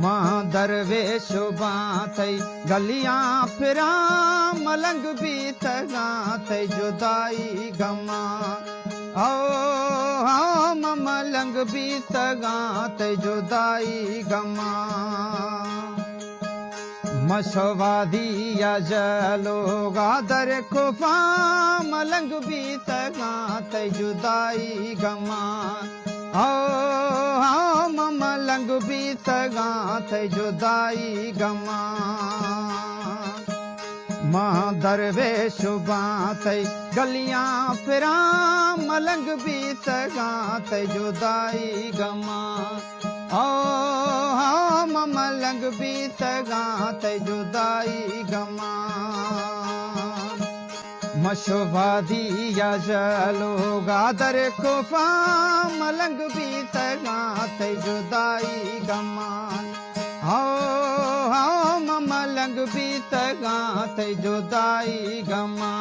मां दरवेश बाथई गलियां फिरा मलंग भी तगाथई जुदाई गमा ओ मलंग भी तगाथई जुदाई गमा मशवादी या जलो गादर खुफा मलंग भी तगाथई जुदाई गमा मलंग भी तगाथई जुदाई गमा मां दरवेश बाथई गलियां फिरा मलंग भी तगाथई जुदाई गमा मलंग भी तगाथई जुदाई गमा मशवादी या जलो गादर खुफा मलंग भी तगाथई जुदाई गमा मलंग भी तगाथई जुदाई गमा।